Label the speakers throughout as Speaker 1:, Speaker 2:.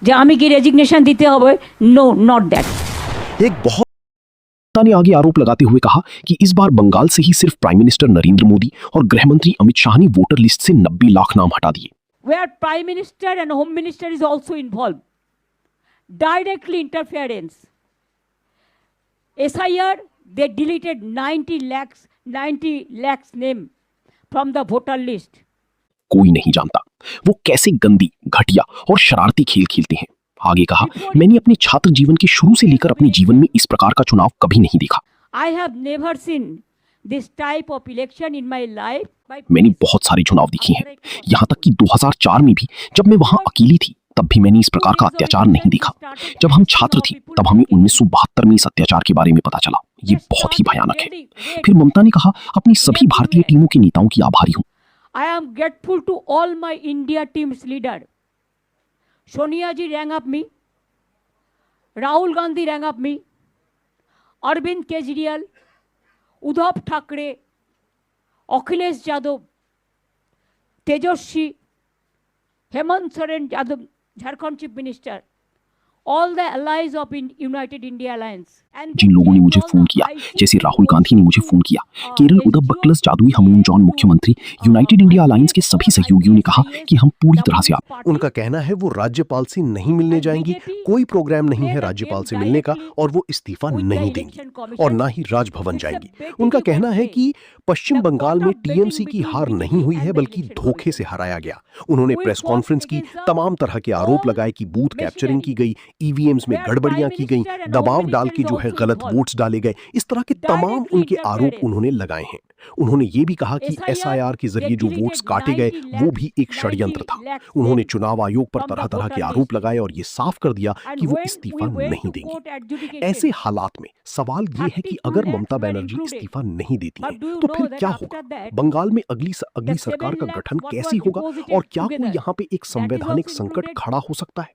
Speaker 1: যে আমি কি রেজিগনেশন দিতে হবে, নো নট দ্যাট।
Speaker 2: एक बहुत ने आगे आरोप लगाते हुए कहा कि इस बार बंगाल से ही सिर्फ प्राइम मिनिस्टर नरेंद्र मोदी और गृह मंत्री अमित शाह ने वोटर लिस्ट से 90 लाख नाम हटा दिए।
Speaker 1: Where Prime Minister and Home Minister is also involved. Directly interference. SIR, they deleted 90 lakhs name from the voter list.
Speaker 2: कोई नहीं जानता वो कैसे गंदी, घटिया और शरारती खेल खेलते हैं। आगे कहा, मैंने अपने छात्र जीवन के शुरू से लेकर अपने जीवन में इस प्रकार का चुनाव कभी नहीं देखा।
Speaker 1: I have never seen this type of election in my life.
Speaker 2: मैंने बहुत सारे चुनाव देखे हैं, यहाँ तक कि 2004 में भी जब मैं वहां अकेली थी तब भी मैंने इस प्रकार का अत्याचार नहीं देखा। जब हम छात्र थे तब हमें 1972 में इस अत्याचार के बारे में पता चला। ये बहुत ही भयानक है। फिर ममता ने कहा, अपनी सभी भारतीय टीमों के नेताओं की आभारी हूँ।
Speaker 1: I am grateful to all my India team's leader. Sonia ji rang up me, Rahul Gandhi rang up me, Arvind Kejriwal, Uddhav Thackeray, Akhilesh Yadav, Tejaswi, Hemant Soren Yadav, Jharkhand Chief Minister, all the allies of United India Alliance.
Speaker 2: जिन लोगों ने मुझे phone किया, जैसे राहुल गांधी ने मुझे phone किया, केरल उद्धव बकलस जादुई Hamoon John मुख्यमंत्री, यूनाइटेड इंडिया अलायंस के सभी सहयोगियों ने कहा कि हम पूरी तरह से आप।
Speaker 3: उनका कहना है वो राज्यपाल से नहीं मिलने जाएंगी, कोई प्रोग्राम नहीं है राज्यपाल से मिलने का और वो इस्तीफा नहीं देंगी और ना ही राजभवन जाएंगी। उनका कहना है कि पश्चिम बंगाल में टीएमसी की हार नहीं हुई है बल्कि धोखे से हराया गया। उन्होंने प्रेस कॉन्फ्रेंस की, तमाम तरह के आरोप लगाए कि बूथ कैप्चरिंग की गई, ईवीएम्स में गड़बड़ियां की गई, दबाव डाल के जो है गलत वोट्स डाले गए। इस तरह के तमाम उनके आरोप उन्होंने लगाए हैं। उन्होंने ये भी कहा कि एसआईआर के जरिए जो वोट्स काटे गए वो भी एक षड्यंत्र था। उन्होंने चुनाव आयोग पर तरह तरह के आरोप लगाए और ये साफ कर दिया कि वो इस्तीफा नहीं देंगी। ऐसे हालात में सवाल ये है कि अगर ममता बनर्जी इस्तीफा नहीं देती हैं तो फिर क्या होगा? बंगाल में अगली सरकार का गठन कैसे होगा और क्या कोई यहाँ पे एक संवैधानिक संकट खड़ा हो सकता है?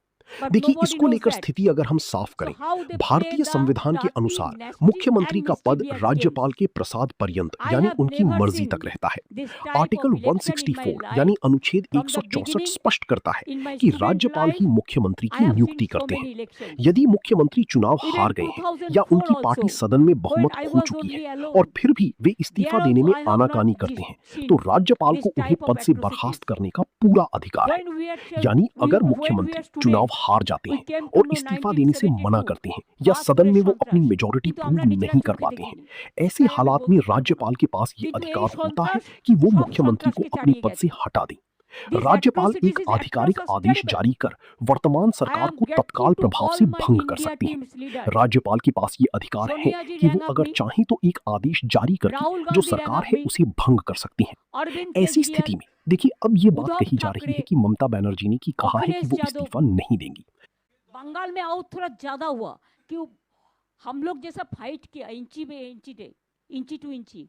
Speaker 3: देखिए, इसको लेकर स्थिति अगर हम साफ करें, भारतीय संविधान के अनुसार मुख्यमंत्री का पद राज्यपाल के प्रसाद पर्यंत यानी उनकी मर्जी तक रहता है। आर्टिकल 164 यानी अनुच्छेद 164 स्पष्ट करता है कि राज्यपाल ही मुख्यमंत्री की नियुक्ति करते हैं। यदि मुख्यमंत्री चुनाव हार गए हैं या उनकी पार्टी सदन में बहुमत खो चुकी है और फिर भी वे इस्तीफा देने में आनाकानी करते हैं तो राज्यपाल को उन्हें पद से बर्खास्त करने का पूरा अधिकार है। यानी अगर मुख्यमंत्री चुनाव हार जाते हैं और इस्तीफा देने से मना करते हैं या सदन में वो अपनी मेजॉरिटी प्रूव नहीं कर पाते हैं, ऐसे हालात में राज्यपाल के पास ये अधिकार होता है कि वो मुख्यमंत्री को अपने पद से हटा दे। राज्यपाल एक आधिकारिक आदेश जारी कर वर्तमान सरकार को तत्काल प्रभाव से भंग कर सकती है। राज्यपाल के पास ये अधिकार है कि वो अगर चाहें तो एक आदेश जारी करके जो सरकार है उसे भंग कर सकती हैं। ऐसी स्थिति में देखिए, अब ये बात कही जा रही है कि ममता बनर्जी ने की कहा है कि वो इस्तीफा नहीं देंगी।
Speaker 1: बंगाल में आउट थोड़ा ज्यादा हुआ कि हम लोग जैसा फाइट किया इंची टू इंची,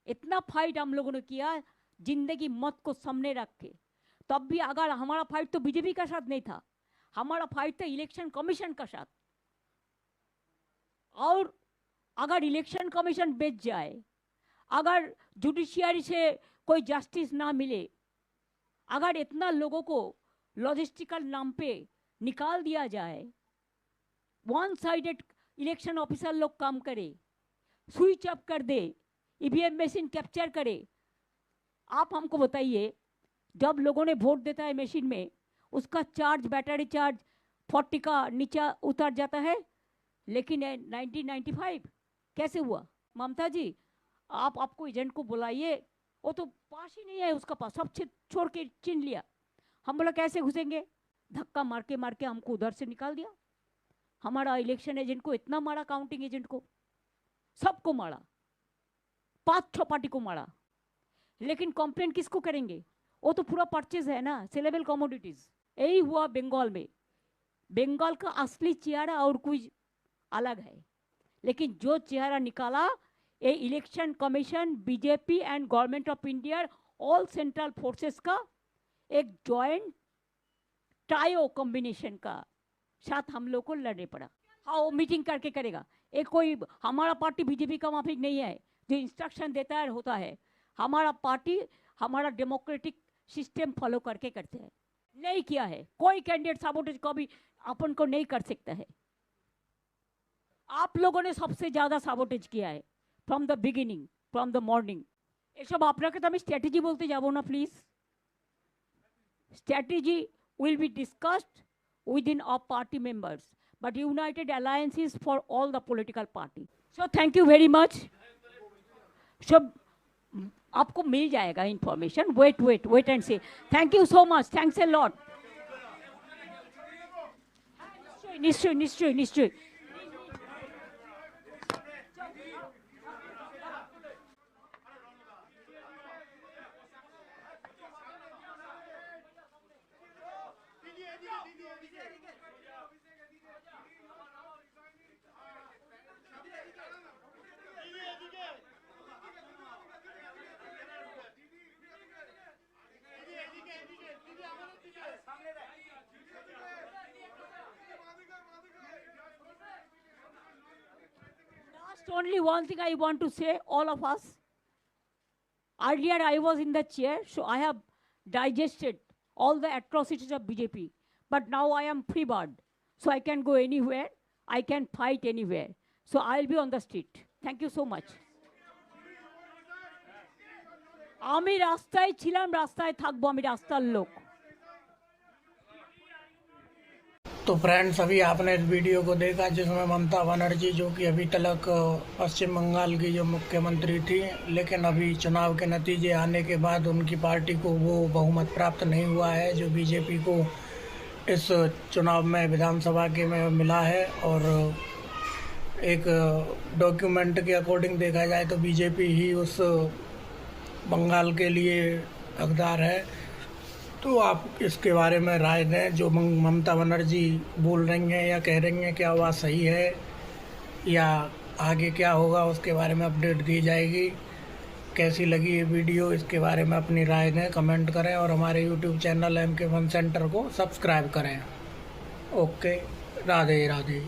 Speaker 1: इतना फाइट हम लोगों ने किया जिंदगी मौत को सामने रख के। तब भी अगर हमारा फाइट तो बीजेपी का साथ नहीं था, हमारा फाइट था इलेक्शन कमीशन का साथ। और अगर इलेक्शन कमीशन बेच जाए, अगर जुडिशियरी से कोई जस्टिस ना मिले, अगर इतना लोगों को लॉजिस्टिकल नाम पे निकाल दिया जाए, वन साइडेड इलेक्शन ऑफिसर लोग काम करे, स्विच ऑफ कर दे, ईवीएम मशीन कैप्चर करे। आप हमको बताइए, जब लोगों ने वोट देता है मशीन में, उसका चार्ज, बैटरी चार्ज 40 का नीचे उतर जाता है, लेकिन 1995 कैसे हुआ? ममता जी, आपको एजेंट को बुलाइए, वो तो पास ही नहीं है उसका पास, सब छोड़ के छीन लिया। हम बोला कैसे घुसेंगे? धक्का मार के हमको उधर से निकाल दिया। हमारा इलेक्शन एजेंट को इतना मारा, काउंटिंग एजेंट को, सबको मारा, 5-6 पार्टी को मारा। लेकिन कंप्लेंट किसको करेंगे? वो तो पूरा परचेज है ना, सेलेबल कमोडिटीज। यही हुआ बंगाल में। बंगाल का असली चेहरा और कुछ अलग है, लेकिन जो चेहरा निकाला ये election commission, BJP and government of India, all central forces का एक जॉइंट ट्रायो कॉम्बिनेशन का साथ हम लोग को लड़ने पड़ा। हाँ, वो मीटिंग करके करेगा। एक कोई हमारा पार्टी बीजेपी का माफिक नहीं है जो इंस्ट्रक्शन देता है होता है। हमारा पार्टी हमारा डेमोक्रेटिक सिस्टम फॉलो करके करते हैं। नहीं किया है, कोई कैंडिडेट सैबोटेज कभी अपन को नहीं कर सकता है। आप लोगों ने सबसे ज्यादा सैबोटेज किया है from the beginning, from the morning. এসব আপনাকে তো আমি স্ট্র্যাটেজি বলতে যাব না, please. Strategy will be discussed within our party members, but united alliance is for all the political party. So thank you very much. सब आपको मिल जाएगा information. Wait and see. Thank you so much, thanks a lot. निश्चय निश्चय निश्चय। Only one thing I want to say, all of us. Earlier I was in the chair, so I have digested all the atrocities of BJP. But now I am free bird, so I can go anywhere, I can fight anywhere. So I'll be on the street. Thank you so much. আমি রাস্তায় ছিলাম, রাস্তায় থাকবো, আমি রাস্তার লোক।
Speaker 4: तो friends, अभी आपने इस वीडियो को देखा जिसमें ममता बनर्जी, जो कि अभी तक पश्चिम बंगाल की जो मुख्यमंत्री थी, लेकिन अभी चुनाव के नतीजे आने के बाद उनकी पार्टी को वो बहुमत प्राप्त नहीं हुआ है जो बीजेपी को इस चुनाव में विधानसभा के में मिला है। और एक डॉक्यूमेंट के अकॉर्डिंग देखा जाए तो बीजेपी ही उस बंगाल के लिए हकदार है। तो आप इसके बारे में राय दें, जो ममता बनर्जी बोल रही हैं या कह रही हैं, क्या वह सही है या आगे क्या होगा उसके बारे में अपडेट दी जाएगी। कैसी लगी ये वीडियो, इसके बारे में अपनी राय दें, कमेंट करें और हमारे यूट्यूब चैनल MK1 सेंटर को सब्सक्राइब करें। ओके, राधे राधे।